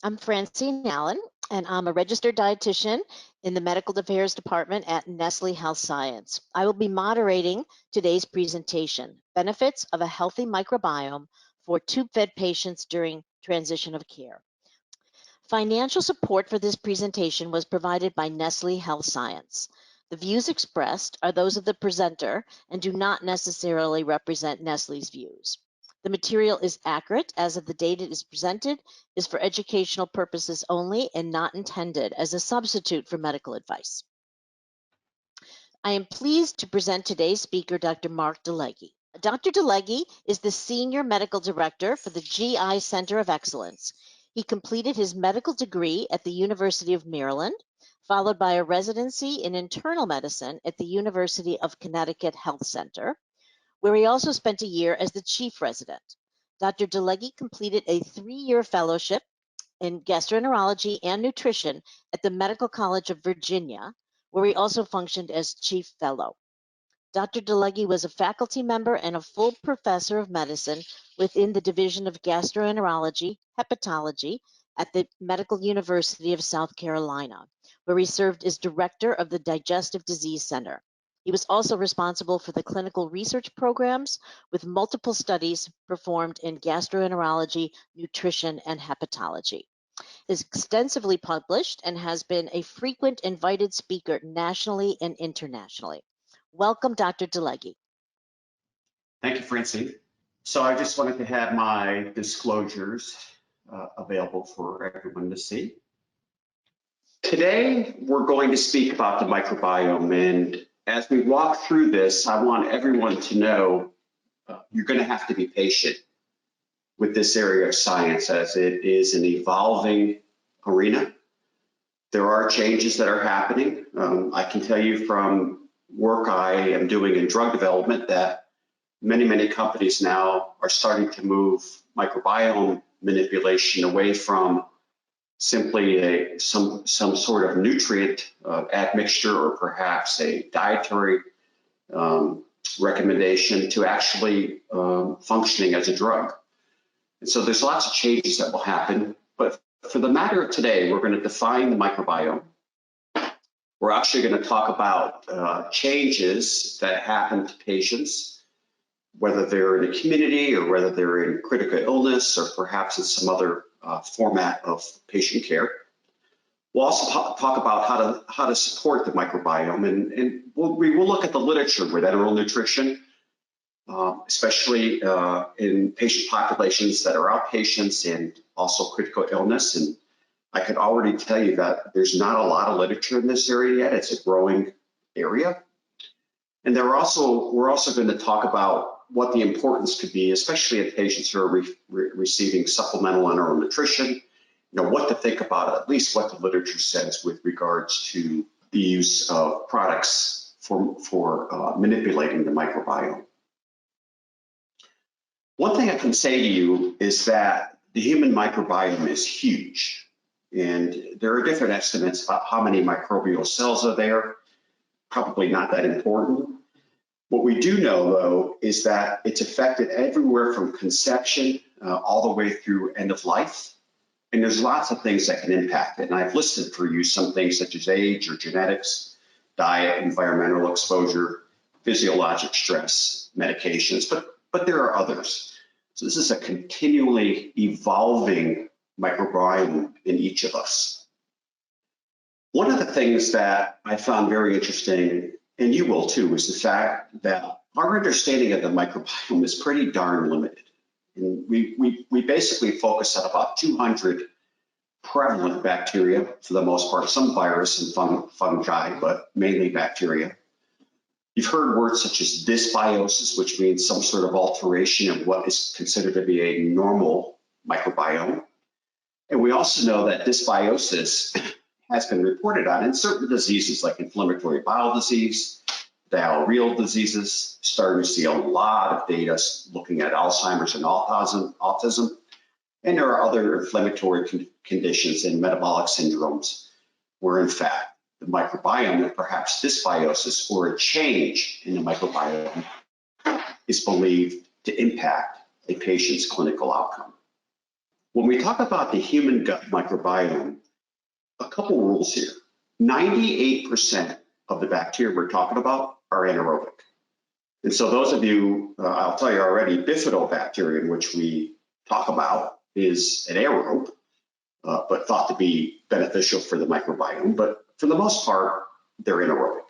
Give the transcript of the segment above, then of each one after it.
I'm Francine Allen, and I'm a registered dietitian in the Medical Affairs Department at Nestle Health Science. I will be moderating today's presentation, Benefits of a Healthy Microbiome for Tube-Fed Patients During Transition of Care. Financial support for this presentation was provided by Nestle Health Science. The views expressed are those of the presenter and do not necessarily represent Nestle's views. The material is accurate as of the date it is presented, is for educational purposes only, and not intended as a substitute for medical advice. I am pleased to present today's speaker, Dr. Mark DeLegge. Dr. DeLegge is the Senior Medical Director for the GI Center of Excellence. He completed his medical degree at the University of Maryland, followed by a residency in internal medicine at the University of Connecticut Health Center, where he also spent a year as the chief resident. Dr. DeLegge completed a 3-year fellowship in gastroenterology and nutrition at the Medical College of Virginia, where he also functioned as chief fellow. Dr. DeLegge was a faculty member and a full professor of medicine within the Division of Gastroenterology, Hepatology at the Medical University of South Carolina, where he served as director of the Digestive Disease Center. He was also responsible for the clinical research programs with multiple studies performed in gastroenterology, nutrition, and hepatology. He is extensively published and has been a frequent invited speaker nationally and internationally. Welcome, Dr. DeLegge. Thank you, Francine. So I just wanted to have my disclosures available for everyone to see. Today, we're going to speak about the microbiome, and as we walk through this, I want everyone to know you're going to have to be patient with this area of science as it is an evolving arena. There are changes that are happening. I can tell you from work I am doing in drug development that many companies now are starting to move microbiome manipulation away from simply some sort of nutrient admixture or perhaps a dietary recommendation to actually functioning as a drug. And so there's lots of changes that will happen, but for the matter of today, we're going to define the microbiome. We're actually going to talk about changes that happen to patients, whether they're in a community or whether they're in critical illness or perhaps in some other format of patient care. We'll also talk about how to support the microbiome, and we will look at the literature with enteral nutrition, especially in patient populations that are outpatients and also critical illness. And I can already tell you that there's not a lot of literature in this area yet. It's a growing area. And we're also going to talk about what the importance could be, especially in patients who are receiving supplemental enteral nutrition, what to think about, at least what the literature says with regards to the use of products for manipulating the microbiome. One thing I can say to you is that the human microbiome is huge, and there are different estimates about how many microbial cells are there. Probably not that important. What we do know, though, is that it's affected everywhere from conception all the way through end of life. And there's lots of things that can impact it. And I've listed for you some things such as age or genetics, diet, environmental exposure, physiologic stress, medications, but there are others. So this is a continually evolving microbiome in each of us. One of the things that I found very interesting, and you will too, is the fact that our understanding of the microbiome is pretty darn limited. And we basically focus on about 200 prevalent bacteria for the most part, some virus and fungi, but mainly bacteria. You've heard words such as dysbiosis, which means some sort of alteration in what is considered to be a normal microbiome. And we also know that dysbiosis has been reported on in certain diseases like inflammatory bowel disease, diarrheal diseases, starting to see a lot of data looking at Alzheimer's and autism. And there are other inflammatory conditions and metabolic syndromes where, in fact, the microbiome and perhaps dysbiosis or a change in the microbiome is believed to impact a patient's clinical outcome. When we talk about the human gut microbiome, a couple rules here. 98% of the bacteria we're talking about are anaerobic. And so those of you, I'll tell you already, Bifidobacteria, in which we talk about, is an aerobe, but thought to be beneficial for the microbiome. But for the most part, they're anaerobic,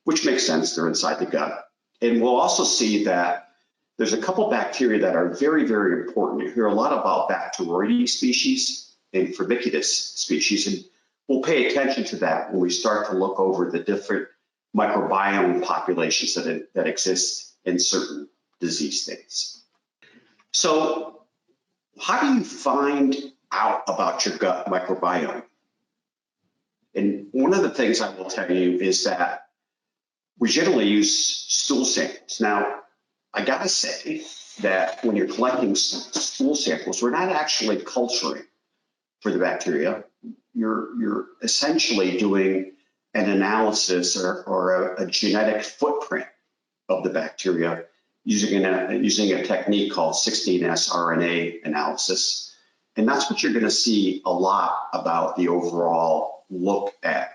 which makes sense. They're inside the gut. And we'll also see that there's a couple bacteria that are very, very important. You hear a lot about Bacteroides species and Firmicutes species, and we'll pay attention to that when we start to look over the different microbiome populations that exist in certain disease states. So how do you find out about your gut microbiome? And one of the things I will tell you is that we generally use stool samples. Now, I gotta say that when you're collecting stool samples, we're not actually culturing for the bacteria. You're essentially doing an analysis or a genetic footprint of the bacteria using a technique called 16S RNA analysis. And that's what you're going to see a lot about the overall look at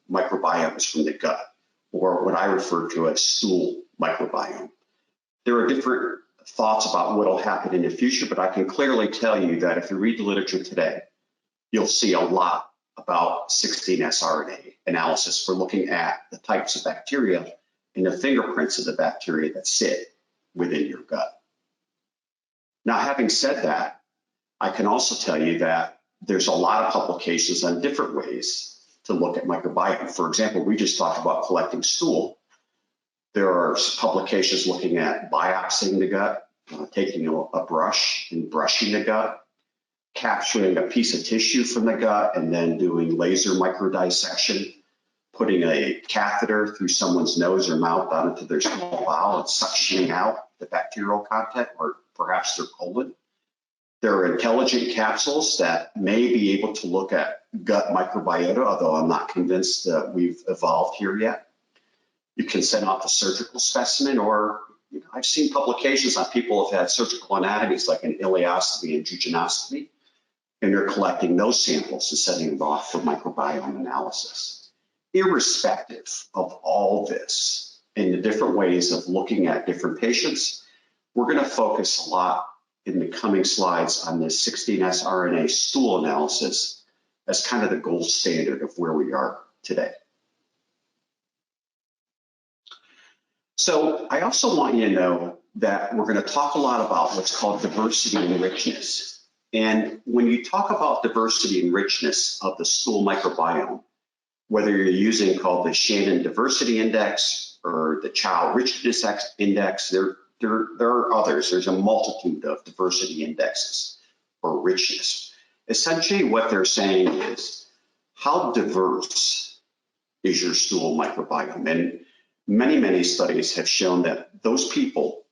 microbiomes from the gut, or what I refer to as stool microbiome. There are different thoughts about what will happen in the future, but I can clearly tell you that if you read the literature today, you'll see a lot about 16S RNA analysis for looking at the types of bacteria and the fingerprints of the bacteria that sit within your gut. Now, having said that, I can also tell you that there's a lot of publications on different ways to look at microbiome. For example, we just talked about collecting stool. There are publications looking at biopsying the gut, taking a brush and brushing the gut, capturing a piece of tissue from the gut and then doing laser microdissection, putting a catheter through someone's nose or mouth down into their small bowel and suctioning out the bacterial content or perhaps their colon. There are intelligent capsules that may be able to look at gut microbiota, although I'm not convinced that we've evolved here yet. You can send off a surgical specimen, or I've seen publications on people who have had surgical anatomies like an ileostomy and jejunostomy, and they're collecting those samples and sending them off for microbiome analysis. Irrespective of all this and the different ways of looking at different patients, we're going to focus a lot in the coming slides on this 16S RNA stool analysis as kind of the gold standard of where we are today. So I also want you to know that we're going to talk a lot about what's called diversity and richness. And when you talk about diversity and richness of the stool microbiome, whether you're using called the Shannon Diversity Index or the Child Richness Index, there are others. There's a multitude of diversity indexes or richness. Essentially what they're saying is, how diverse is your stool microbiome? And many studies have shown that those people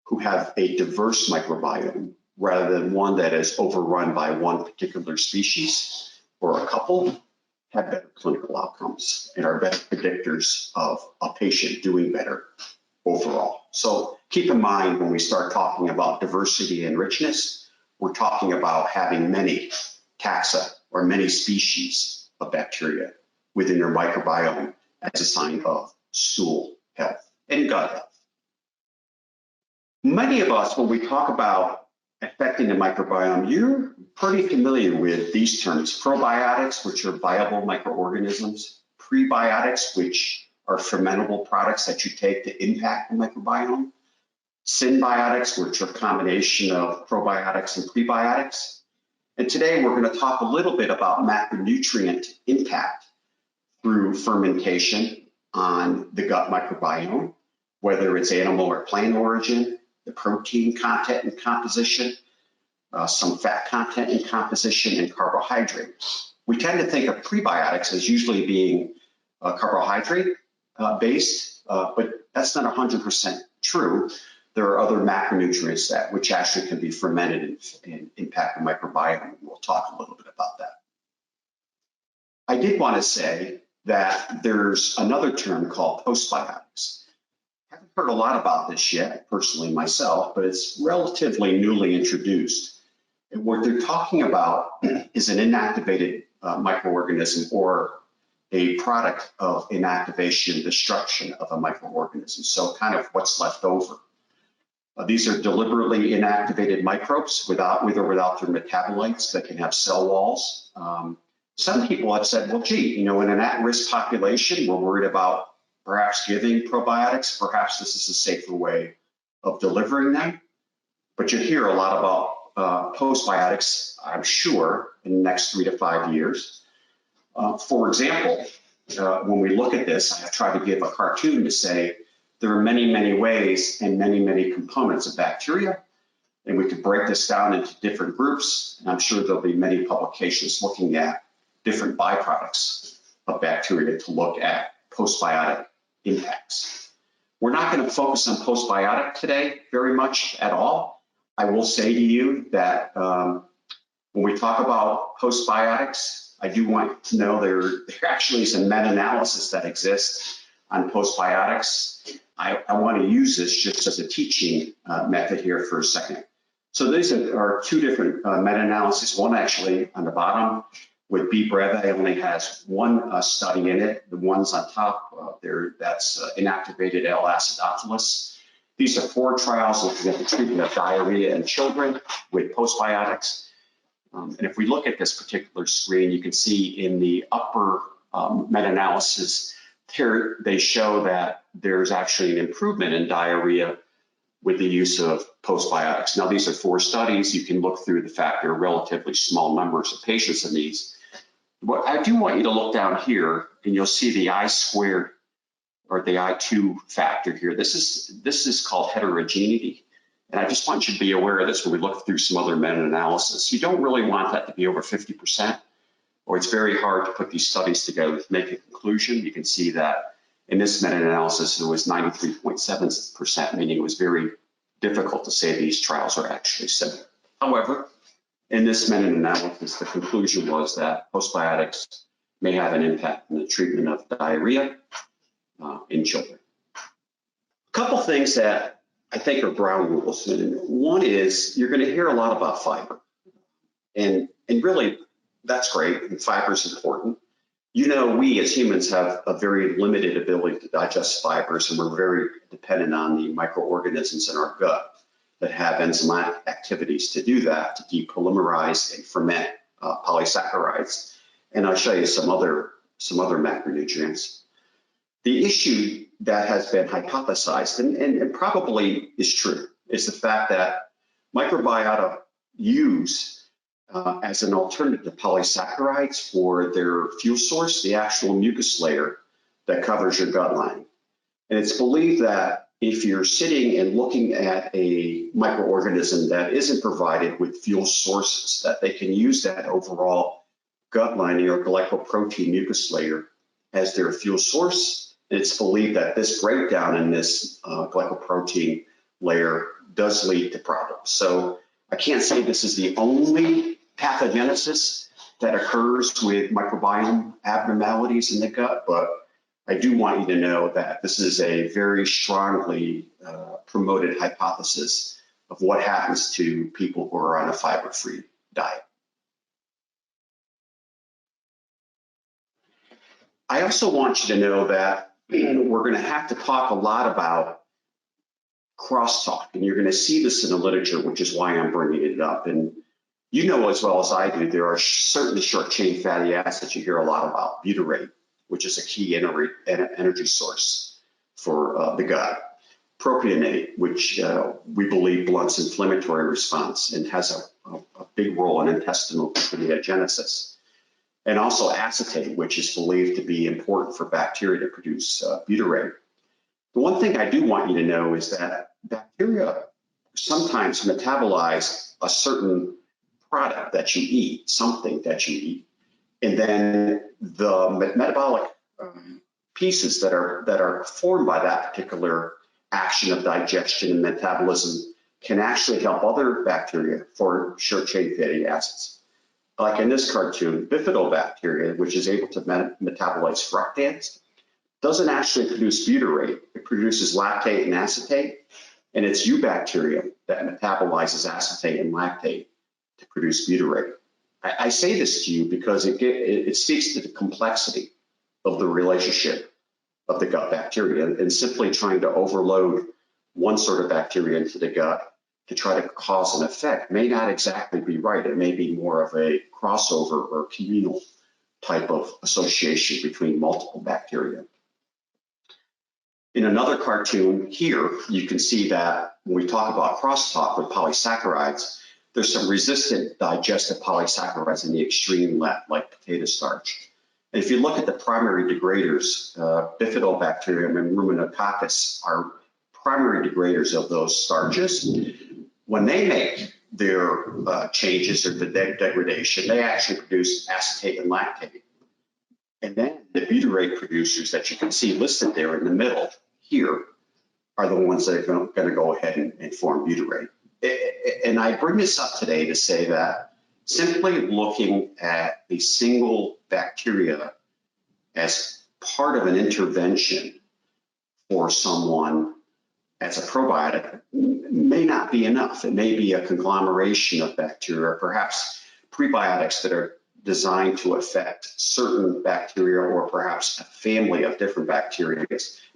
who have a diverse microbiome, rather than one that is overrun by one particular species or a couple, have better clinical outcomes and are better predictors of a patient doing better overall. So keep in mind, when we start talking about diversity and richness, we're talking about having many taxa or many species of bacteria within your microbiome as a sign of stool health and gut health. Many of us, when we talk about affecting the microbiome, you're pretty familiar with these terms: probiotics, which are viable microorganisms; prebiotics, which are fermentable products that you take to impact the microbiome; symbiotics, which are a combination of probiotics and prebiotics. And today we're going to talk a little bit about macronutrient impact through fermentation on the gut microbiome, whether it's animal or plant origin, the protein content and composition, some fat content and composition, and carbohydrate. We tend to think of prebiotics as usually being carbohydrate based, but that's not 100% true. There are other macronutrients which actually can be fermented and impact the microbiome. We'll talk a little bit about that. I did want to say that there's another term called postbiotics. I haven't heard a lot about this yet, personally myself, but it's relatively newly introduced. And what they're talking about is an inactivated microorganism or a product of inactivation and destruction of a microorganism. So kind of what's left over. These are deliberately inactivated microbes with or without their metabolites that can have cell walls. Some people have said, well, gee, you know, in an at-risk population, we're worried about perhaps giving probiotics. Perhaps this is a safer way of delivering them. But you'll hear a lot about postbiotics, I'm sure, in the next 3 to 5 years. For example, when we look at this, I've tried to give a cartoon to say there are many, many ways and many, many components of bacteria. And we could break this down into different groups. And I'm sure there'll be many publications looking at different byproducts of bacteria to look at postbiotic impacts. We're not going to focus on postbiotic today very much at all. I will say to you that when we talk about postbiotics, I do want to know there actually is a meta-analysis that exists on postbiotics. I want to use this just as a teaching method here for a second. So these are two different meta-analyses. One actually on the bottom with B. brevi only has one study in it. The ones on top there, that's inactivated L. acidophilus. These are 4 trials looking at the treatment of diarrhea in children with postbiotics. And if we look at this particular screen, you can see in the upper meta-analysis, here they show that there's actually an improvement in diarrhea with the use of postbiotics. Now, these are 4 studies. You can look through the fact there are relatively small numbers of patients in these. But I do want you to look down here, and you'll see the I squared or the I2 factor here. This is called heterogeneity. And I just want you to be aware of this when we look through some other meta-analysis. You don't really want that to be over 50%, or it's very hard to put these studies together to make a conclusion. You can see that in this meta-analysis, it was 93.7%, meaning it was very difficult to say these trials are actually similar. However, in this meta-analysis, the conclusion was that postbiotics may have an impact in the treatment of diarrhea in children. A couple things that I think are ground rules. And one is you're going to hear a lot about fiber. And really, that's great, and fiber is important. You know, we as humans have a very limited ability to digest fibers, and we're very dependent on the microorganisms in our gut that have enzymatic activities to do that, to depolymerize and ferment polysaccharides. And I'll show you some other macronutrients. The issue that has been hypothesized, and probably is true, is the fact that microbiota use as an alternative to polysaccharides for their fuel source, the actual mucus layer that covers your gut lining. And it's believed that if you're sitting and looking at a microorganism that isn't provided with fuel sources, that they can use that overall gut lining or glycoprotein mucus layer as their fuel source. And it's believed that this breakdown in this glycoprotein layer does lead to problems. So I can't say this is the only pathogenesis that occurs with microbiome abnormalities in the gut, but I do want you to know that this is a very strongly promoted hypothesis of what happens to people who are on a fiber-free diet. I also want you to know that we're going to have to talk a lot about crosstalk, and you're going to see this in the literature, which is why I'm bringing it up. And you know as well as I do, there are certainly short-chain fatty acids you hear a lot about. Butyrate, which is a key energy source for the gut. Propionate, which we believe blunts inflammatory response and has a big role in intestinal bacteriogenesis. And also acetate, which is believed to be important for bacteria to produce butyrate. The one thing I do want you to know is that bacteria sometimes metabolize a certain product that you eat, something that you eat, and then the metabolic pieces that are formed by that particular action of digestion and metabolism can actually help other bacteria for short-chain fatty acids. Like in this cartoon, Bifidobacteria, which is able to metabolize fructans, doesn't actually produce butyrate. It produces lactate and acetate, and it's eubacterium that metabolizes acetate and lactate to produce butyrate. I say this to you because it speaks to the complexity of the relationship of the gut bacteria, and simply trying to overload one sort of bacteria into the gut to try to cause an effect may not exactly be right. It may be more of a crossover or communal type of association between multiple bacteria. In another cartoon here, you can see that when we talk about crosstalk with polysaccharides, there's some resistant digestive polysaccharides in the extreme left, like potato starch. And if you look at the primary degraders, Bifidobacterium and Ruminococcus are primary degraders of those starches. When they make their changes or the degradation, they actually produce acetate and lactate. And then the butyrate producers that you can see listed there in the middle here are the ones that are going to go ahead and form butyrate. And I bring this up today to say that simply looking at a single bacteria as part of an intervention for someone as a probiotic may not be enough. It may be a conglomeration of bacteria, or perhaps prebiotics that are designed to affect certain bacteria, or perhaps a family of different bacteria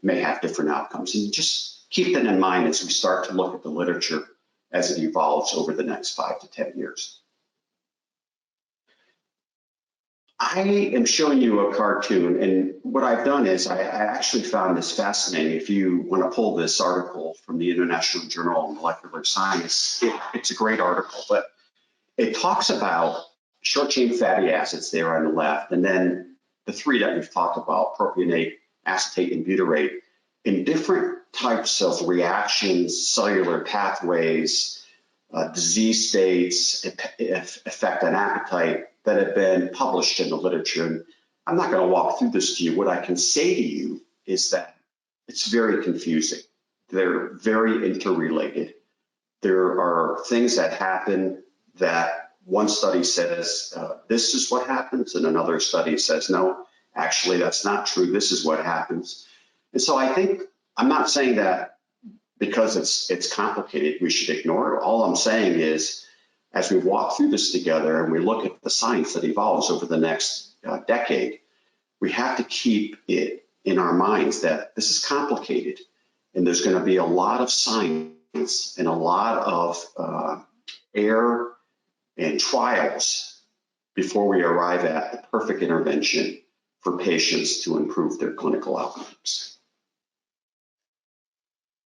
may have different outcomes. And just keep that in mind as we start to look at the literature as it evolves over the next 5 to 10 years. I am showing you a cartoon, and what I've done is I actually found this fascinating. If you want to pull this article from the International Journal of Molecular Science, it's a great article, but it talks about short-chain fatty acids there on the left, and then the three that we've talked about, propionate, acetate, and butyrate, in different types of reactions, cellular pathways, disease states, effect on appetite that have been published in the literature. And I'm not going to walk through this to you. What I can say to you is that it's very confusing. They're very interrelated. There are things that happen that one study says this is what happens, and another study says, no, actually that's not true. This is what happens. And so I think, I'm not saying that because it's complicated, we should ignore it. All I'm saying is, as we walk through this together and we look at the science that evolves over the next decade, we have to keep it in our minds that this is complicated, and there's going to be a lot of science and a lot of error and trials before we arrive at the perfect intervention for patients to improve their clinical outcomes.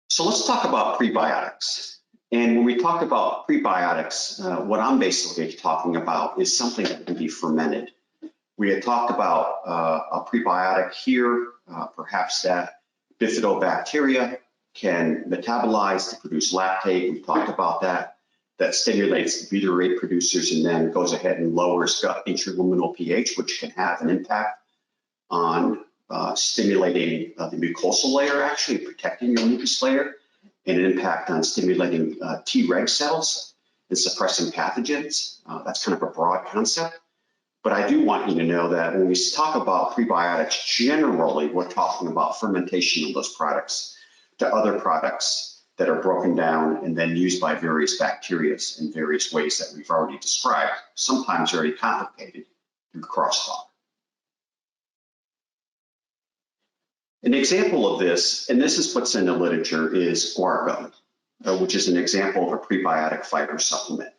So let's talk about prebiotics. And when we talk about prebiotics, what I'm basically talking about is something that can be fermented. We had talked about a prebiotic here, perhaps that Bifidobacteria can metabolize to produce lactate. We talked about that. That stimulates the butyrate producers and then goes ahead and lowers gut intraluminal pH, which can have an impact on stimulating the mucosal layer, actually protecting your mucus layer, and an impact on stimulating Treg cells and suppressing pathogens. That's kind of a broad concept. But I do want you to know that when we talk about prebiotics, generally we're talking about fermentation of those products to other products that are broken down and then used by various bacteria in various ways that we've already described, sometimes very complicated through crosstalk. An example of this, and this is what's in the literature, is Guar gum, which is an example of a prebiotic fiber supplement.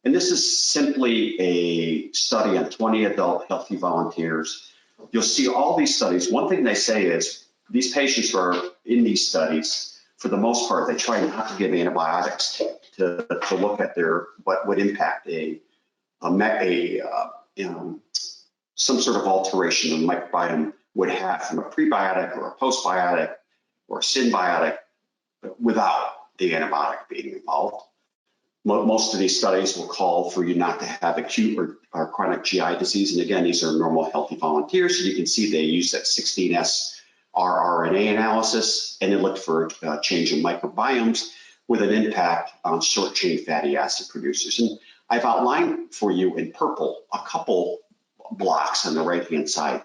And this is simply a study on 20 adult healthy volunteers. You'll see all these studies. One thing they say is these patients who are in these studies, for the most part, they try not to give antibiotics to look at what would impact some sort of alteration of microbiome would have from a prebiotic or a postbiotic or a symbiotic without the antibiotic being involved. Most of these studies will call for you not to have acute or chronic GI disease. And again, these are normal healthy volunteers. So you can see they use that 16S rRNA analysis, and it looked for a change in microbiomes with an impact on short-chain fatty acid producers. And I've outlined for you in purple a couple blocks on the right-hand side.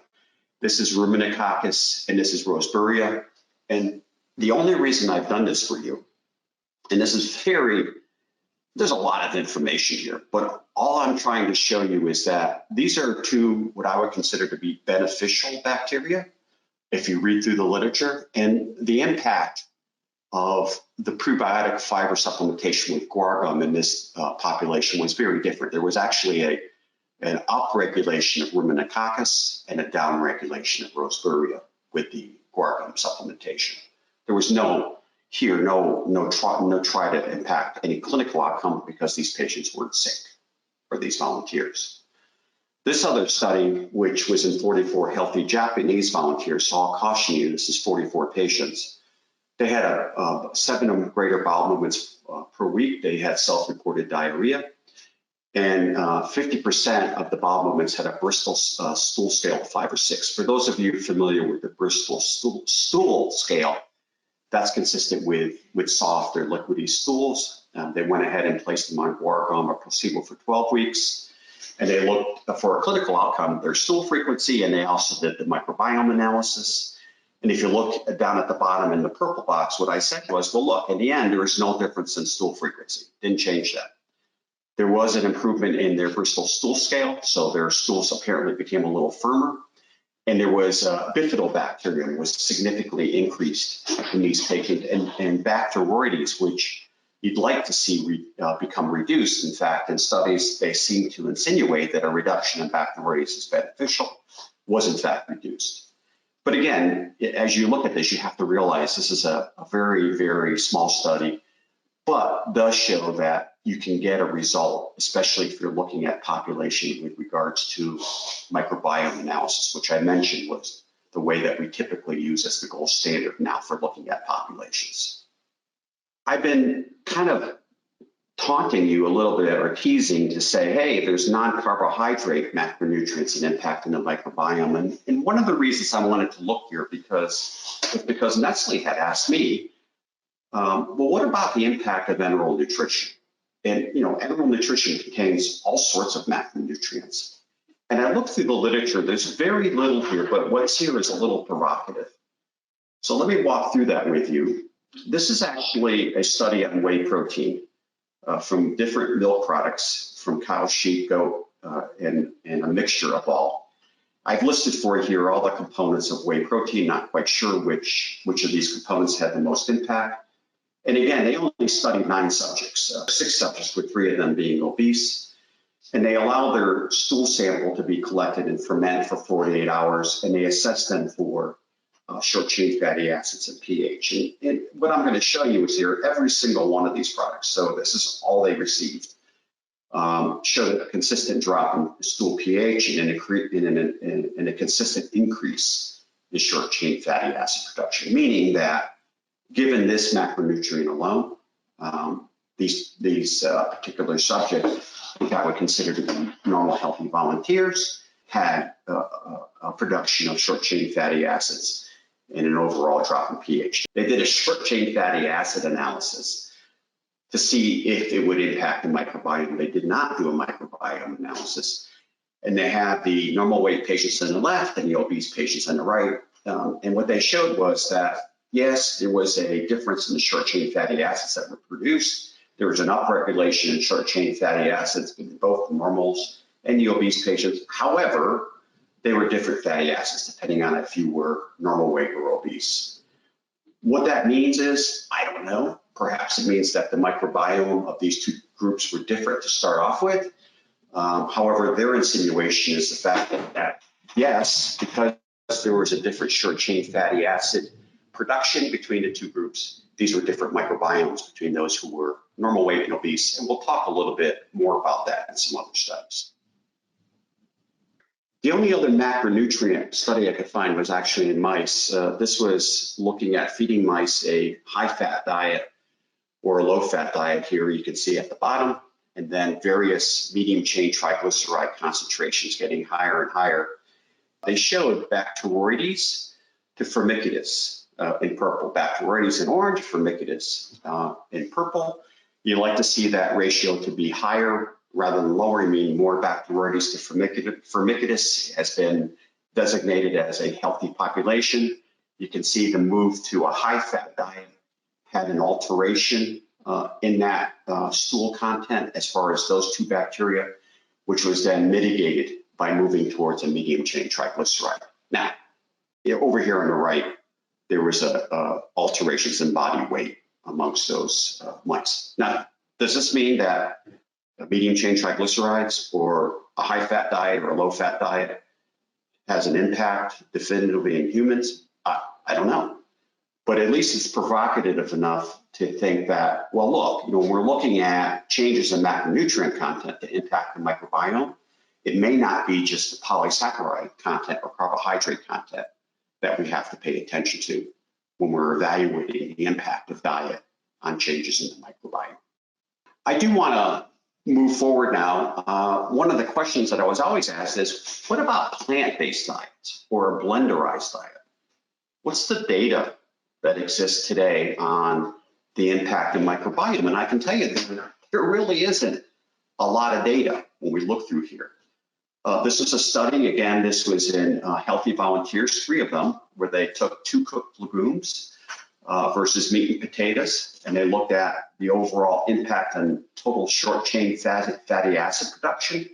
This is Ruminococcus, and this is Roseburia. And the only reason I've done this for you, and this is very There's a lot of information here, but all I'm trying to show you is that these are two what I would consider to be beneficial bacteria if you read through the literature, and the impact of the prebiotic fiber supplementation with guar gum in this population was very different. There was actually an upregulation of Ruminococcus and a downregulation of Roseburia with the guar gum supplementation. There was no try to impact any clinical outcome because these patients weren't sick, or these volunteers. This other study, which was in 44 healthy Japanese volunteers, so I'll caution you, this is 44 patients. They had 7 or greater bowel movements per week. They had self-reported diarrhea, and 50% of the bowel movements had a Bristol stool scale of 5 or 6. For those of you familiar with the Bristol stool scale, that's consistent with soft or liquidy stools. They went ahead and placed them on guar gum or placebo for 12 weeks. And they looked for a clinical outcome, their stool frequency, and they also did the microbiome analysis. And if you look down at the bottom in the purple box, what I said was, well, look, in the end, there was no difference in stool frequency. Didn't change that. There was an improvement in their Bristol stool scale, so their stools apparently became a little firmer. And there was Bifidobacteria was significantly increased in these patients, and Bacteroides, which you'd like to see become reduced. In fact, in studies, they seem to insinuate that a reduction in Bacteroides is beneficial, was in fact reduced. But again, as you look at this, you have to realize this is a very, very small study, but does show that you can get a result, especially if you're looking at population with regards to microbiome analysis, which I mentioned was the way that we typically use as the gold standard now for looking at populations. I've been kind of taunting you a little bit or teasing to say, hey, there's non-carbohydrate macronutrients and impact in the microbiome. And one of the reasons I wanted to look here was because Nestle had asked me, well, what about the impact of enteral nutrition? And enteral nutrition contains all sorts of macronutrients. And I looked through the literature, there's very little here, but what's here is a little provocative. So let me walk through that with you. This is actually a study on whey protein from different milk products from cow, sheep, goat, and a mixture of all. I've listed for you here all the components of whey protein, not quite sure which of these components had the most impact. And again, they only studied 9 subjects, 6 subjects, with 3 of them being obese. And they allow their stool sample to be collected and ferment for 48 hours, and they assess them for short-chain fatty acids and pH. And what I'm going to show you is here, every single one of these products, so this is all they received, showed a consistent drop in stool pH and a consistent increase in short-chain fatty acid production, meaning that given this macronutrient alone, these particular subjects, I think I would consider to be normal healthy volunteers, had a production of short-chain fatty acids and an overall drop in pH. They did a short-chain fatty acid analysis to see if it would impact the microbiome. They did not do a microbiome analysis. And they had the normal weight patients on the left and the obese patients on the right. And what they showed was that, yes, there was a difference in the short-chain fatty acids that were produced. There was an upregulation in short-chain fatty acids in both the normals and the obese patients. However, they were different fatty acids depending on if you were normal weight or obese. What that means is, I don't know. Perhaps it means that the microbiome of these two groups were different to start off with. However, their insinuation is the fact that, yes, because there was a different short-chain fatty acid production between the two groups, these were different microbiomes between those who were normal weight and obese. And we'll talk a little bit more about that in some other studies. The only other macronutrient study I could find was actually in mice. This was looking at feeding mice a high-fat diet or a low-fat diet here, you can see at the bottom, and then various medium-chain triglyceride concentrations getting higher and higher. They showed Bacteroides to Firmicutes in purple, Bacteroides in orange, Firmicutes in purple. You like to see that ratio to be higher rather than lower, meaning more Bacteroides to Firmicutes has been designated as a healthy population. You can see the move to a high-fat diet had an alteration in that stool content as far as those two bacteria, which was then mitigated by moving towards a medium chain triglyceride. Now, over here on the right, there was alterations in body weight amongst those mice. Now, does this mean that medium chain triglycerides or a high fat diet or a low fat diet has an impact definitively in humans? I don't know. But at least it's provocative enough to think that, well, look, when we're looking at changes in macronutrient content to impact the microbiome, it may not be just the polysaccharide content or carbohydrate content that we have to pay attention to when we're evaluating the impact of diet on changes in the microbiome. I do want to move forward now. One of the questions that I was always asked is, what about plant-based diets or a blenderized diet? What's the data that exists today on the impact of microbiome? And I can tell you that there really isn't a lot of data when we look through here. This is a study, again, this was in healthy volunteers, 3 of them, where they took 2 cooked legumes versus meat and potatoes, and they looked at the overall impact on total short-chain fatty acid production.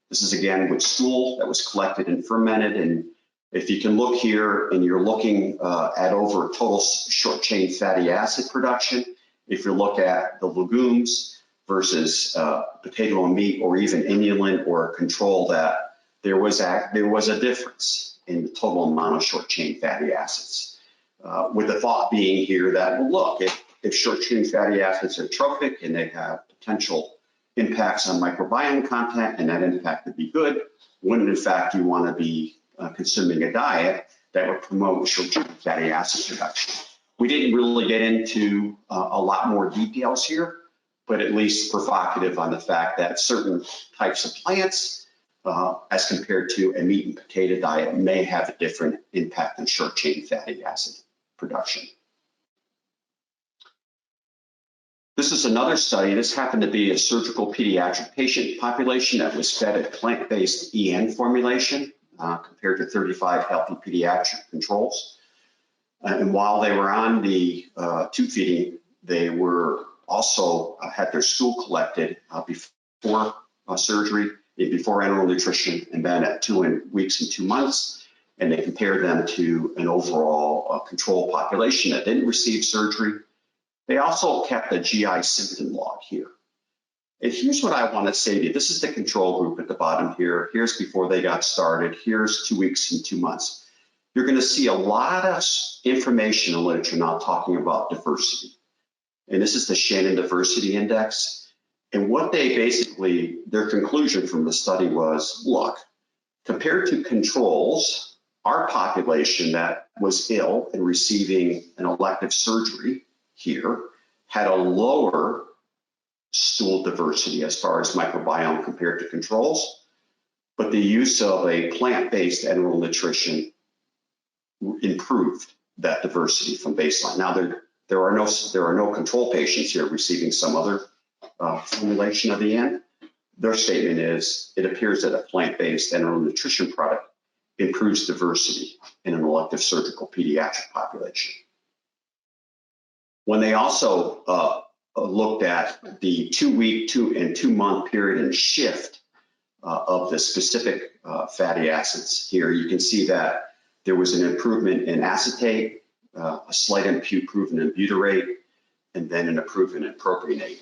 This is, again, with stool that was collected and fermented, and if you can look here and you're looking at over total short-chain fatty acid production, if you look at the legumes versus potato and meat, or even inulin or a control, that there was a difference in the total amount of short-chain fatty acids. With the thought being here that, well, look, if short-chain fatty acids are trophic and they have potential impacts on microbiome content, and that impact would be good, when in fact you want to be consuming a diet that would promote short-chain fatty acid production. We didn't really get into a lot more details here, but at least provocative on the fact that certain types of plants, as compared to a meat and potato diet, may have a different impact on short-chain fatty acid production. This is another study. This happened to be a surgical pediatric patient population that was fed a plant-based EN formulation compared to 35 healthy pediatric controls. And while they were on the tube feeding, they were also had their stool collected before surgery, before enteral nutrition, and then at 2 weeks and 2 months. And they compared them to an overall control population that didn't receive surgery. They also kept a GI symptom log here. And here's what I want to say to you. This is the control group at the bottom here. Here's before they got started. Here's 2 weeks and 2 months. You're going to see a lot of information in literature now talking about diversity. And this is the Shannon Diversity Index. And what they basically, their conclusion from the study was, look, compared to controls, our population that was ill and receiving an elective surgery here had a lower stool diversity as far as microbiome compared to controls, but the use of a plant-based enteral nutrition improved that diversity from baseline. Now there are no control patients here receiving some other formulation of the EN. Their statement is, it appears that a plant-based enteral nutrition product improves diversity in an elective surgical pediatric population. When they also looked at the 2 week, 2 and 2 month period and shift of the specific fatty acids here, you can see that there was an improvement in acetate, a slight improvement in butyrate, and then an improvement in propionate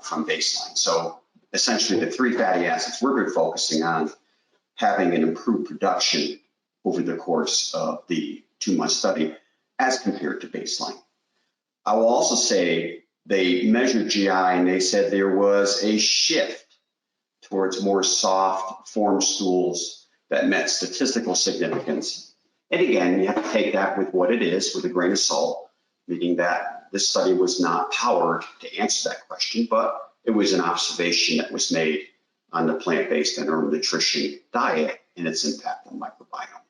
from baseline. So essentially the 3 fatty acids we've been focusing on having an improved production over the course of the 2-month study as compared to baseline. I will also say they measured GI and they said there was a shift towards more soft form stools that met statistical significance. And again, you have to take that with what it is, with a grain of salt, meaning that this study was not powered to answer that question, but it was an observation that was made on the plant-based enteral nutrition diet and its impact on microbiome.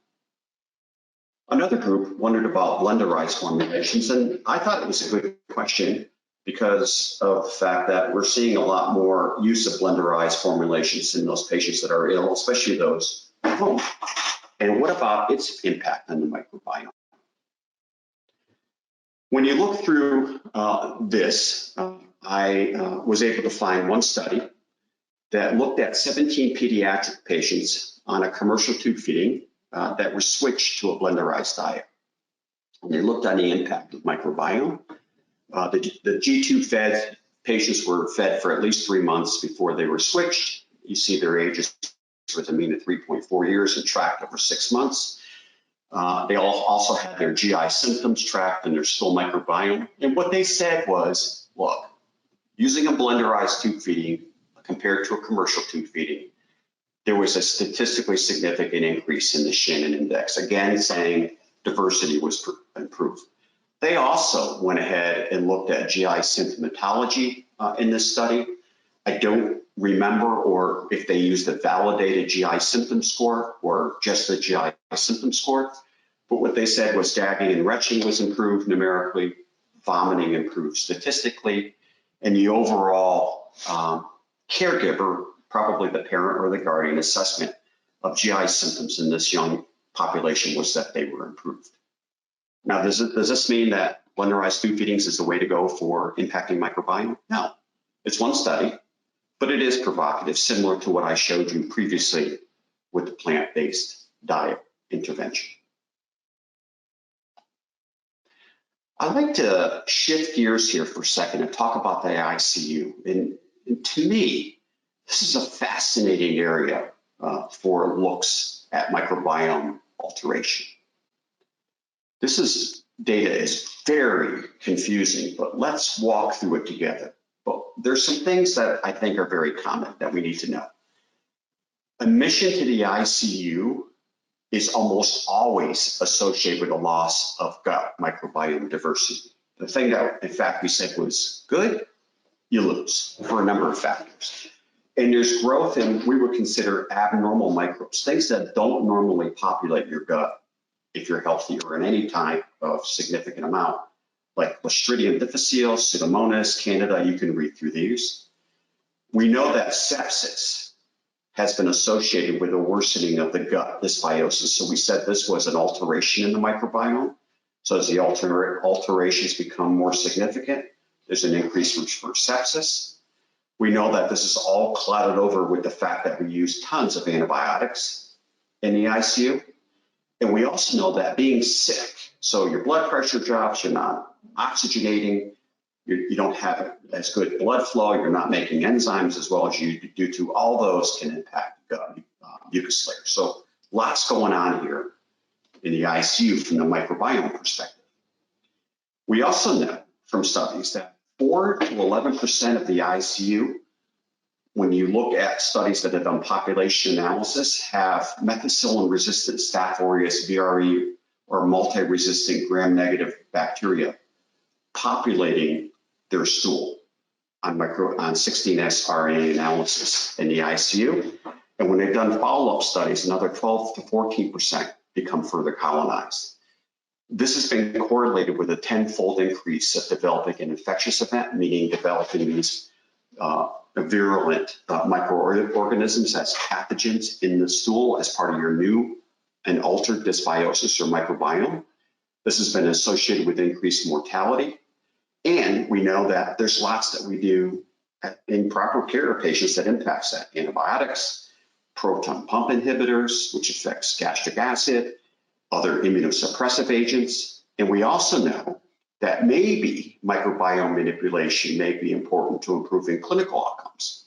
Another group wondered about blenderized formulations, and I thought it was a good question because of the fact that we're seeing a lot more use of blenderized formulations in those patients that are ill, especially those at home. And what about its impact on the microbiome? When you look through this, I was able to find one study that looked at 17 pediatric patients on a commercial tube feeding that were switched to a blenderized diet. And they looked on the impact of microbiome. The G2 fed patients were fed for at least 3 months before they were switched. You see their ages with a mean of 3.4 years and tracked over 6 months. They also had their GI symptoms tracked and their stool microbiome. And what they said was, look, using a blenderized tube feeding compared to a commercial tube feeding, there was a statistically significant increase in the Shannon index, again saying diversity was improved. They also went ahead and looked at GI symptomatology in this study. I don't remember or if they used a validated GI symptom score or just the GI symptom score, but what they said was gagging and retching was improved numerically, vomiting improved statistically, and the overall caregiver, probably the parent or the guardian assessment of GI symptoms in this young population was that they were improved. Now, does this mean that blenderized tube feedings is the way to go for impacting microbiome? No, it's one study, but it is provocative, similar to what I showed you previously with the plant-based diet intervention. I'd like to shift gears here for a second and talk about the ICU. And to me, this is a fascinating area for looks at microbiome alteration. This data is very confusing, but let's walk through it together. But there's some things that I think are very common that we need to know. Admission to the ICU is almost always associated with a loss of gut microbiome diversity. The thing that, in fact, we said was good, you lose for a number of factors. And there's growth in, we would consider abnormal microbes, things that don't normally populate your gut if you're healthy or in any type of significant amount, like Clostridium difficile, Pseudomonas, Candida, you can read through these. We know that sepsis has been associated with a worsening of the gut dysbiosis. So we said this was an alteration in the microbiome. So as the alterations become more significant, there's an increased risk for sepsis. We know that this is all clouded over with the fact that we use tons of antibiotics in the ICU. And we also know that being sick, so your blood pressure drops, you're not oxygenating, you don't have as good blood flow, you're not making enzymes as well as you do to, all those can impact gut mucus layers. So lots going on here in the ICU from the microbiome perspective. We also know from studies that 4 to 11% of the ICU, when you look at studies that have done population analysis, have methicillin-resistant Staph aureus, VRE, or multi-resistant gram-negative bacteria populating their stool on 16S RNA analysis in the ICU. And when they've done follow-up studies, another 12 to 14% become further colonized. This has been correlated with a 10-fold increase of developing an infectious event, meaning developing these virulent microorganisms as pathogens in the stool as part of your new and altered dysbiosis or microbiome. This has been associated with increased mortality. And we know that there's lots that we do in proper care of patients that impacts that. Antibiotics, proton pump inhibitors, which affects gastric acid, other immunosuppressive agents. And we also know that maybe microbiome manipulation may be important to improving clinical outcomes.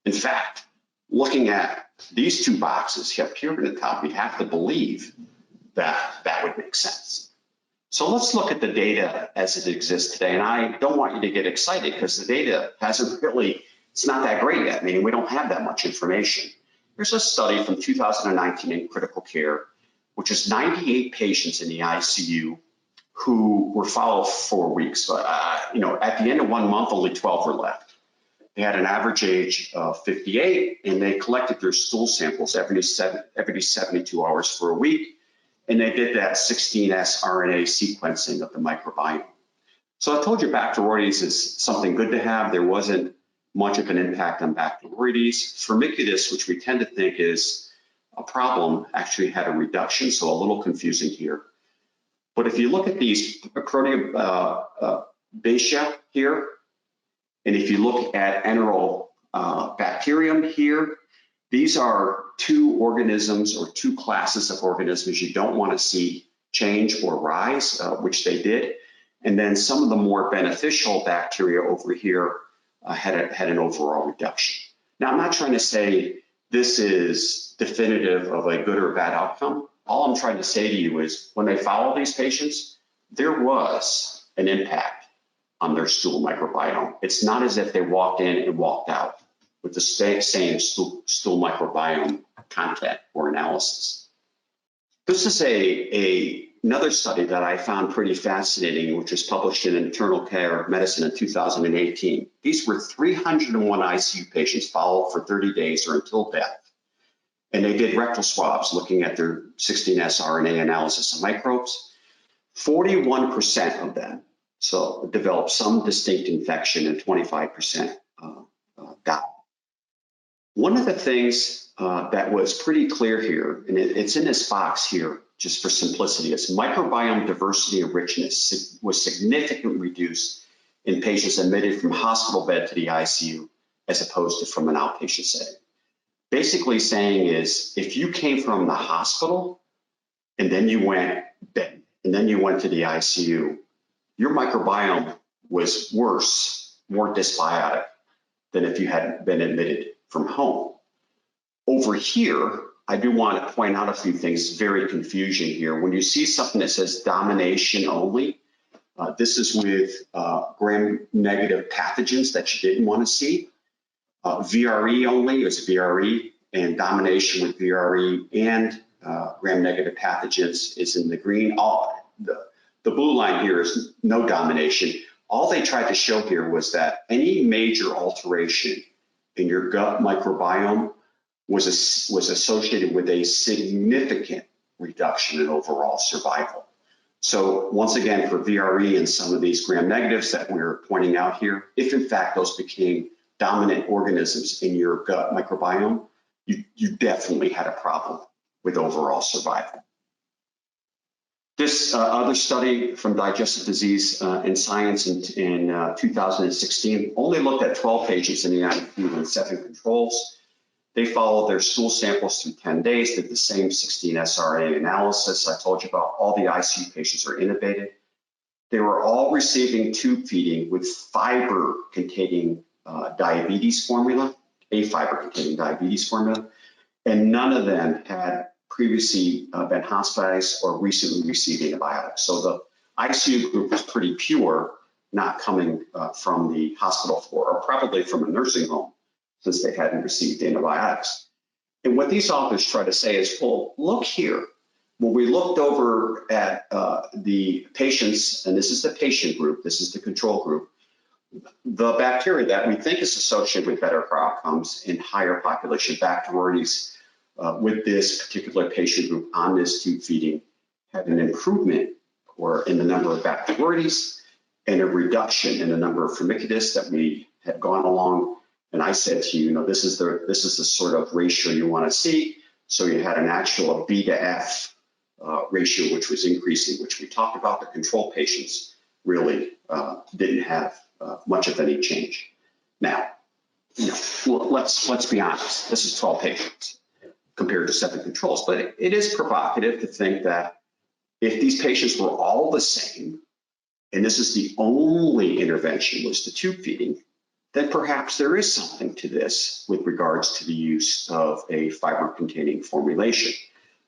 In fact, looking at these two boxes here at the top, we have to believe that that would make sense. So let's look at the data as it exists today. And I don't want you to get excited because the data hasn't really, it's not that great yet, meaning we don't have that much information. Here's a study from 2019 in critical care, which is 98 patients in the ICU who were followed for 4 weeks. But, at the end of 1 month, only 12 were left. They had an average age of 58, and they collected their stool samples every 72 hours for a week. And they did that 16S RNA sequencing of the microbiome. So I told you Bacteroides is something good to have. There wasn't much of an impact on Bacteroides. Firmicutes, which we tend to think is a problem, actually had a reduction, so a little confusing here. But if you look at these Macronutrient here, And if you look at enteral bacterium here, these are two organisms or two classes of organisms you don't want to see change or rise, which they did. And then some of the more beneficial bacteria over here had an overall reduction. Now, I'm not trying to say this is definitive of a good or bad outcome. All I'm trying to say to you is when they follow these patients, there was an impact on their stool microbiome. It's not as if they walked in and walked out with the same stool microbiome content or analysis. This is another study that I found pretty fascinating, which was published in Internal Care Medicine in 2018. These were 301 ICU patients followed for 30 days or until death. And they did rectal swabs looking at their 16S RNA analysis of microbes. 41% of them developed some distinct infection and 25% died. One of the things that was pretty clear here, and it's in this box here, just for simplicity, is microbiome diversity and richness was significantly reduced in patients admitted from hospital bed to the ICU as opposed to from an outpatient setting. Basically saying is, if you came from the hospital and then you went to the ICU, your microbiome was worse, more dysbiotic than if you had been admitted from home. Over here, I do want to point out a few things, very confusing here. When you see something that says domination only, this is with gram-negative pathogens that you didn't want to see. VRE only is VRE, and domination with VRE and gram-negative pathogens is in the green. The blue line here is no domination. All they tried to show here was that any major alteration in your gut microbiome was associated with a significant reduction in overall survival. So once again, for VRE and some of these gram-negatives that we're pointing out here, if in fact those became dominant organisms in your gut microbiome, you definitely had a problem with overall survival. This other study from Digestive Disease and Science in 2016 only looked at 12 patients in the ICU and 7 controls. They followed their stool samples through 10 days, did the same 16S RNA analysis I told you about. All the ICU patients are intubated. They were all receiving tube feeding with fiber-containing diabetes formula, a fiber-containing diabetes formula, and none of them had previously been hospitalized or recently received antibiotics. So the ICU group was pretty pure, not coming from the hospital floor or probably from a nursing home since they hadn't received antibiotics. And what these authors try to say is, well, look here. When we looked over at the patients, and this is the patient group, this is the control group, the bacteria that we think is associated with better outcomes in higher population Bacteremia with this particular patient group on this tube feeding had an improvement in the number of Bacteremia and a reduction in the number of Firmicutes that we had gone along. And I said to you, this is the sort of ratio you want to see. So you had an actual B to F ratio, which was increasing, which we talked about. The control patients really didn't have much of any change. Now, let's be honest. This is 12 patients compared to 7 controls, but it is provocative to think that if these patients were all the same, and this is the only intervention was the tube feeding, then perhaps there is something to this with regards to the use of a fiber-containing formulation.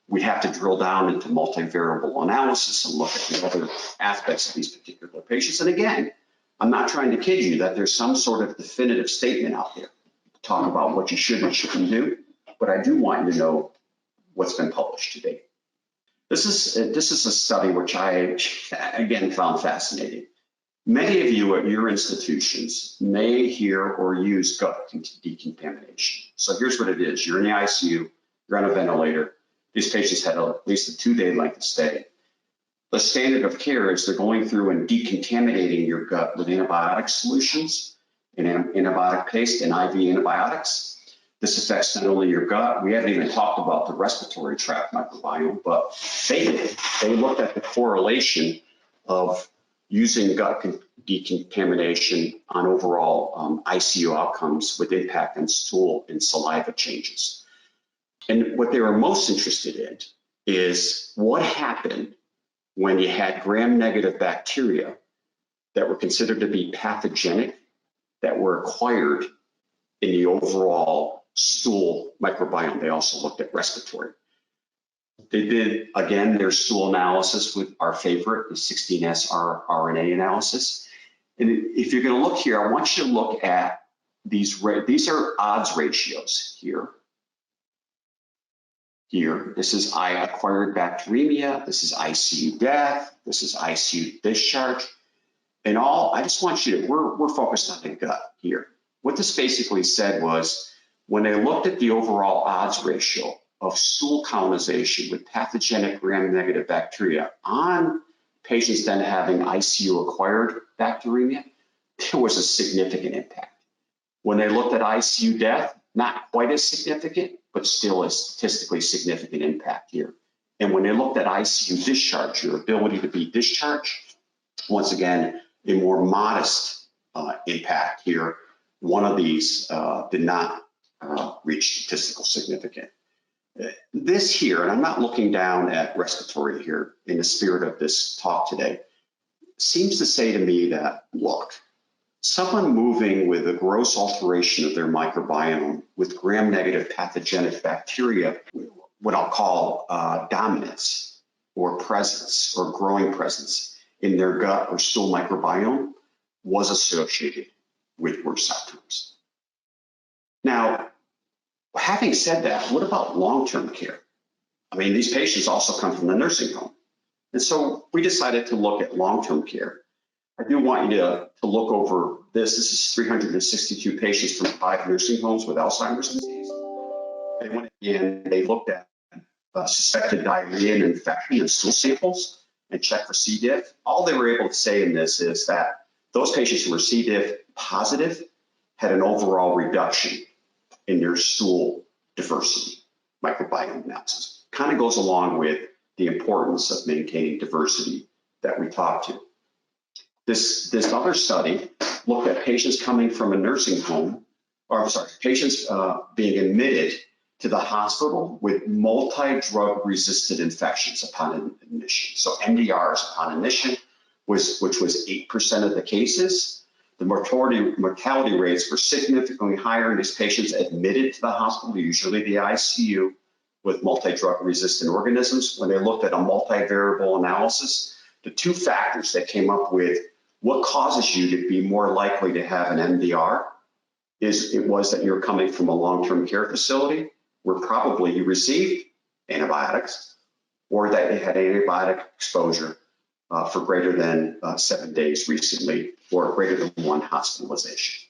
We have to drill down into multivariable analysis and look at the other aspects of these particular patients. And again, I'm not trying to kid you that there's some sort of definitive statement out there to talk about what you should and shouldn't do, but I do want you to know what's been published to date. This is a study which I, again, found fascinating. Many of you at your institutions may hear or use gut decontamination. So here's what it is. You're in the ICU, you're on a ventilator. These patients had at least a 2-day length of stay. The standard of care is they're going through and decontaminating your gut with antibiotic solutions, and antibiotic paste and IV antibiotics. This affects not only your gut, we haven't even talked about the respiratory tract microbiome, but they looked at the correlation of using gut decontamination on overall ICU outcomes with impact on stool and saliva changes. And what they were most interested in is what happened when you had gram-negative bacteria that were considered to be pathogenic that were acquired in the overall stool microbiome. They also looked at respiratory. They did, again, their stool analysis with our favorite, the 16S RNA analysis. And if you're going to look here, I want you to look at these are odds ratios here. Here, this is acquired bacteremia, this is ICU death, this is ICU discharge. And I just want you to, we're focused on the gut here. What this basically said was, when they looked at the overall odds ratio of stool colonization with pathogenic gram-negative bacteria on patients then having ICU-acquired bacteremia, there was a significant impact. When they looked at ICU death, not quite as significant, but still a statistically significant impact here. And when they looked at ICU discharge, your ability to be discharged, once again, a more modest impact here. One of these did not reach statistical significance. This here, and I'm not looking down at respiratory here in the spirit of this talk today, seems to say to me that, look, someone moving with a gross alteration of their microbiome with gram-negative pathogenic bacteria, what I'll call dominance or presence or growing presence in their gut or stool microbiome, was associated with worse outcomes. Now, having said that, what about long-term care? I mean, these patients also come from the nursing home. And so we decided to look at long-term care. I do want you to look over this. This is 362 patients from 5 nursing homes with Alzheimer's disease. They went in, they looked at suspected diarrhea and infection in stool samples and checked for C. diff. All they were able to say in this is that those patients who were C. diff positive had an overall reduction in their stool diversity microbiome analysis. Kind of goes along with the importance of maintaining diversity that we talked to. This other study looked at patients coming from a nursing home, or I'm sorry, patients being admitted to the hospital with multi-drug resistant infections upon admission. So MDRs upon admission, which was 8% of the cases. The mortality rates were significantly higher in these patients admitted to the hospital, usually the ICU, with multi-drug resistant organisms. When they looked at a multivariable analysis, the 2 factors that came up with what causes you to be more likely to have an MDR was that you're coming from a long-term care facility where probably you received antibiotics, or that you had antibiotic exposure for greater than 7 days recently, or greater than 1 hospitalization.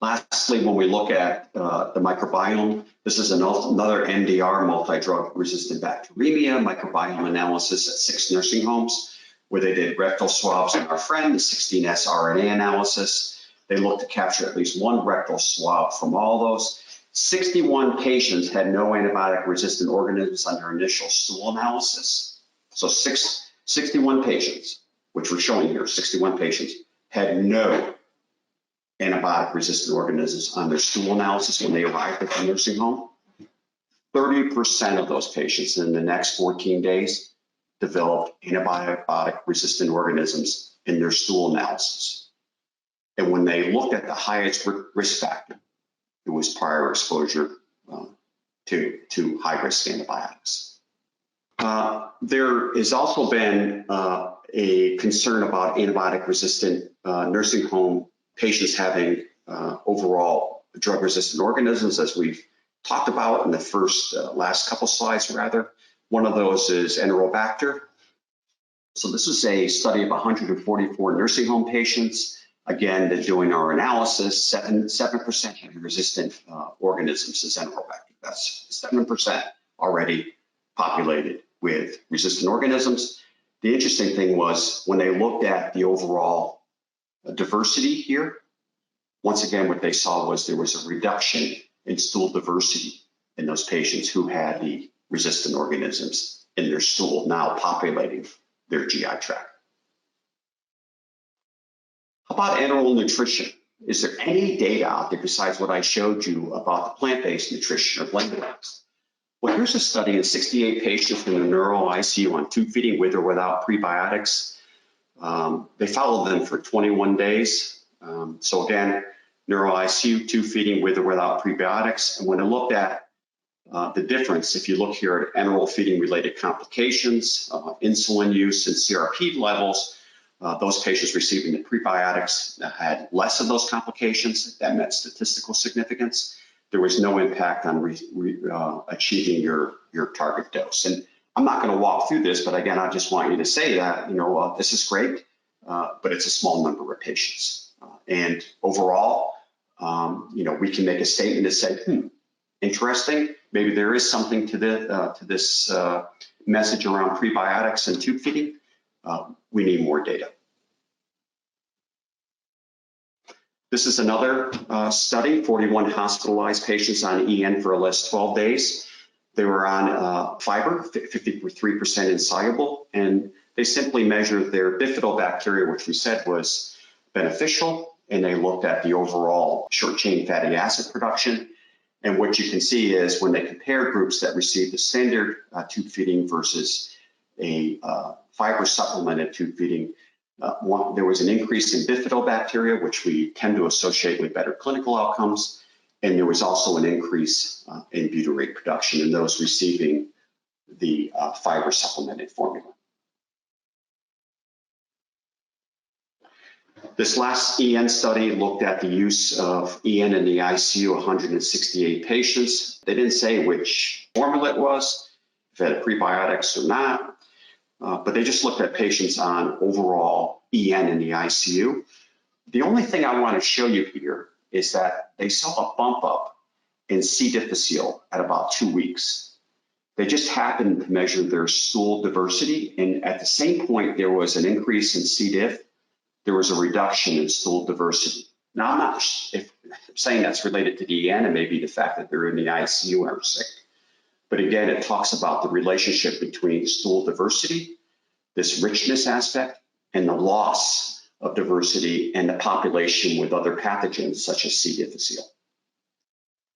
Lastly, when we look at the microbiome, this is another MDR, multi-drug resistant bacteremia microbiome analysis at 6 nursing homes, where they did rectal swabs in our friend, the 16S RNA analysis. They looked to capture at least 1 rectal swab from all those. 61 patients had no antibiotic resistant organisms on their initial stool analysis. So 61 patients, which we're showing here, 61 patients had no antibiotic resistant organisms on their stool analysis when they arrived at the nursing home. 30% of those patients in the next 14 days developed antibiotic resistant organisms in their stool analysis. And when they looked at the highest risk factor, it was prior exposure to high-risk antibiotics. There has also been a concern about antibiotic-resistant nursing home patients having overall drug-resistant organisms, as we've talked about in the last couple slides, rather. One of those is Enterobacter. So this is a study of 144 nursing home patients. Again, they're doing our analysis. 7% have resistant organisms as Enterobacter. That's 7% already populated with resistant organisms. The interesting thing was when they looked at the overall diversity here, once again, what they saw was there was a reduction in stool diversity in those patients who had the resistant organisms in their stool, now populating their GI tract. About enteral nutrition? Is there any data out there besides what I showed you about the plant-based nutrition or Blenderized? Well, here's a study of 68 patients in the neuro ICU on tube feeding with or without prebiotics. They followed them for 21 days. So again, neuro ICU, tube feeding with or without prebiotics. And when I looked at the difference, if you look here at enteral feeding related complications, insulin use and CRP levels, those patients receiving the prebiotics had less of those complications. That met statistical significance. There was no impact on achieving your target dose. And I'm not going to walk through this, but again, I just want you to say that, this is great, but it's a small number of patients. And overall, we can make a statement to say, interesting, maybe there is something to this message around prebiotics and tube feeding. We need more data. This is another study, 41 hospitalized patients on EN for the last 12 days. They were on fiber, 53% insoluble, and they simply measured their Bifidobacteria, which we said was beneficial, and they looked at the overall short-chain fatty acid production. And what you can see is when they compare groups that received the standard tube feeding versus a fiber supplemented tube feeding, there was an increase in Bifidobacteria, which we tend to associate with better clinical outcomes. And there was also an increase in butyrate production in those receiving the fiber supplemented formula. This last EN study looked at the use of EN in the ICU, 168 patients. They didn't say which formula it was, if it had prebiotics or not, but they just looked at patients on overall EN in the ICU. The only thing I want to show you here is that they saw a bump up in C. difficile at about 2 weeks. They just happened to measure their stool diversity, and at the same point there was an increase in C. diff. There was a reduction in stool diversity. Now, I'm not saying that's related to the EN, and maybe the fact that they're in the ICU and are sick. But again, it talks about the relationship between stool diversity, this richness aspect, and the loss of diversity and the population with other pathogens such as C. difficile.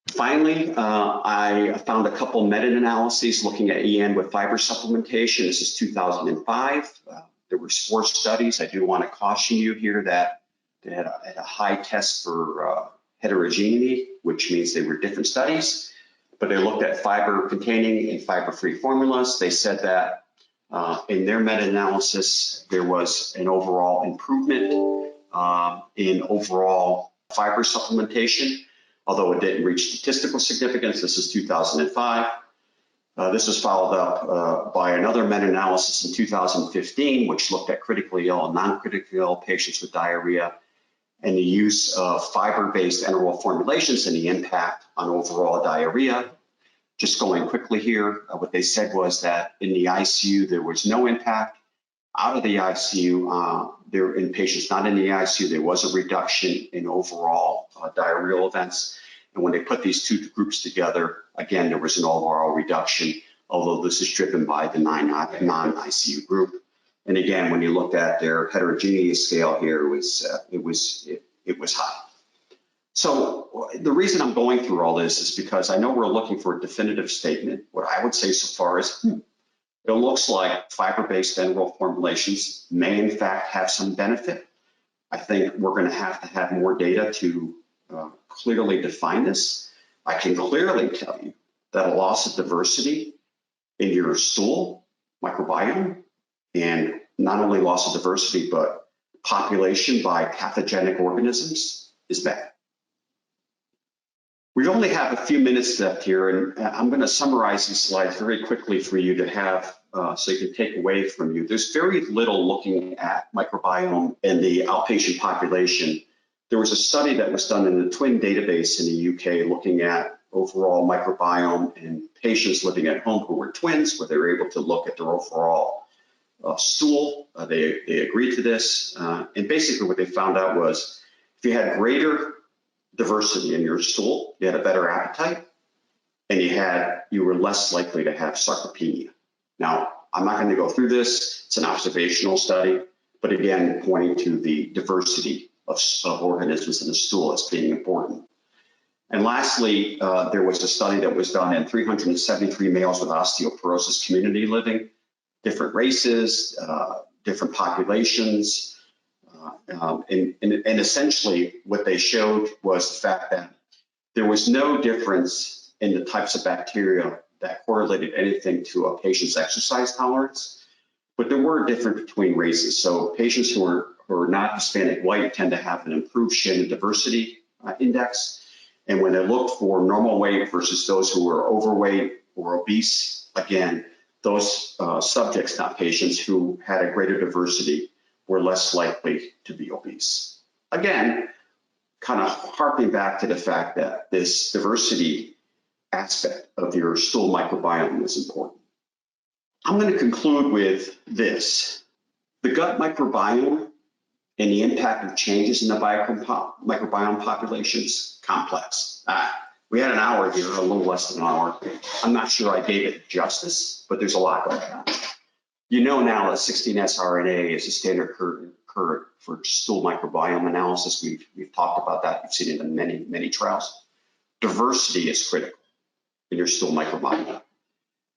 Finally, I found a couple meta-analyses looking at EN with fiber supplementation. This is 2005. There were 4 studies. I do want to caution you here that they had a high test for heterogeneity, which means they were different studies, but they looked at fiber-containing and fiber-free formulas. They said that in their meta-analysis, there was an overall improvement in overall fiber supplementation, although it didn't reach statistical significance. This is 2005. This was followed up by another meta-analysis in 2015, which looked at critically ill and non-critically ill patients with diarrhea and the use of fiber-based enteral formulations and the impact on overall diarrhea. Just going quickly here, what they said was that in the ICU, there was no impact. Out of the ICU, in patients not in the ICU, there was a reduction in overall diarrheal events. And when they put these 2 groups together, again, there was an overall reduction, although this is driven by the non-ICU group. And again, when you looked at their heterogeneity scale here, it was high. So the reason I'm going through all this is because I know we're looking for a definitive statement. What I would say so far is, it looks like fiber-based enteral formulations may in fact have some benefit. I think we're going to have more data to clearly define this. I can clearly tell you that a loss of diversity in your stool microbiome, and not only loss of diversity, but population by pathogenic organisms is bad. We only have a few minutes left here, and I'm going to summarize these slides very quickly for you to have so you can take away from you. There's very little looking at microbiome in the outpatient population. There was a study that was done in the Twin database in the UK looking at overall microbiome in patients living at home who were twins, where they were able to look at their overall stool. They agreed to this. And basically what they found out was if you had greater diversity in your stool, you had a better appetite, and you were less likely to have sarcopenia. Now, I'm not going to go through this. It's an observational study, but again, pointing to the diversity of organisms in the stool as being important. And lastly, there was a study that was done in 373 males with osteoporosis community living, different races, different populations. And essentially what they showed was the fact that there was no difference in the types of bacteria that correlated anything to a patient's exercise tolerance, but there were different between races. So patients who are not Hispanic white tend to have an improved Shannon diversity index. And when they looked for normal weight versus those who were overweight or obese, again, those subjects, not patients, who had a greater diversity were less likely to be obese. Again, kind of harping back to the fact that this diversity aspect of your stool microbiome is important. I'm going to conclude with this. The gut microbiome and the impact of changes in the microbiome populations, complex. We had an hour here, a little less than an hour. I'm not sure I gave it justice, but there's a lot going on. You know now that 16S RNA is a standard current for stool microbiome analysis. We've talked about that. You've seen it in many, many trials. Diversity is critical in your stool microbiome.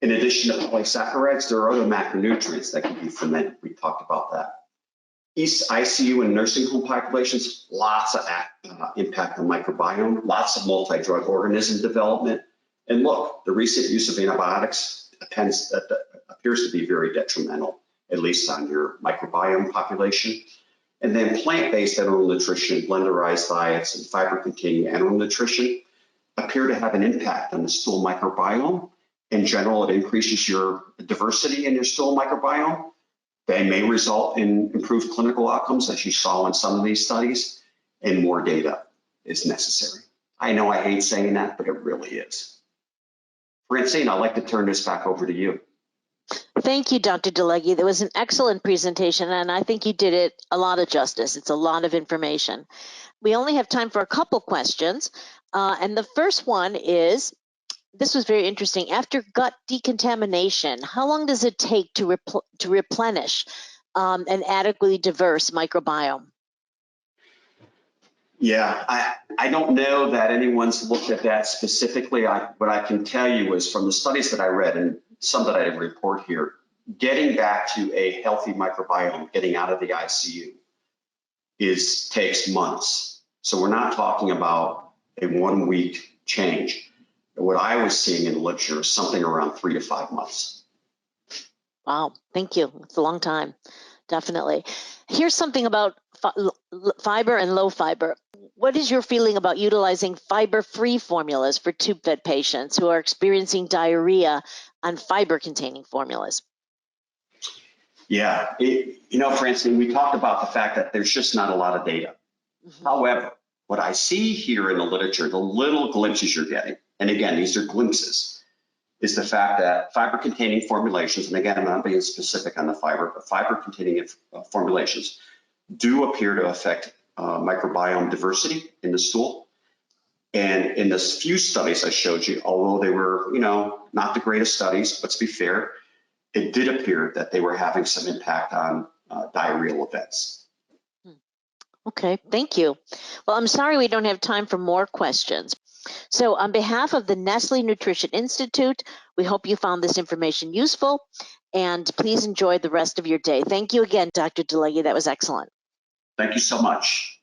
In addition to polysaccharides, there are other macronutrients that can be fermented. We talked about that. ICU and nursing home populations, lots of impact on microbiome, lots of multi-drug organism development. And look, the recent use of antibiotics appears to be very detrimental, at least on your microbiome population. And then plant-based enteral nutrition, blenderized diets, and fiber-containing enteral nutrition appear to have an impact on the stool microbiome. In general, it increases your diversity in your stool microbiome. They may result in improved clinical outcomes, as you saw in some of these studies, and more data is necessary. I know I hate saying that, but it really is. Francine, I'd like to turn this back over to you. Thank you, Dr. DeLegge. That was an excellent presentation, and I think you did it a lot of justice. It's a lot of information. We only have time for a couple questions, and the first one is, this was very interesting. After gut decontamination, how long does it take to replenish an adequately diverse microbiome? Yeah, I don't know that anyone's looked at that specifically. What I can tell you is from the studies that I read and some that I didn't report here, getting back to a healthy microbiome, getting out of the ICU takes months. So we're not talking about a 1 week change. What I was seeing in the literature is something around 3 to 5 months. Wow, thank you. It's a long time, definitely. Here's something about fiber and low fiber. What is your feeling about utilizing fiber-free formulas for tube-fed patients who are experiencing diarrhea on fiber-containing formulas? Yeah, Francine, we talked about the fact that there's just not a lot of data. Mm-hmm. However, what I see here in the literature, the little glimpses you're getting, and again, these are glimpses, is the fact that fiber-containing formulations, and again, I'm not being specific on the fiber, but fiber-containing formulations do appear to affect microbiome diversity in the stool. And in the few studies I showed you, although they were, not the greatest studies, let's be fair, it did appear that they were having some impact on diarrheal events. Okay, thank you. Well, I'm sorry we don't have time for more questions. So on behalf of the Nestle Nutrition Institute, we hope you found this information useful, and please enjoy the rest of your day. Thank you again, Dr. DeLegge. That was excellent. Thank you so much.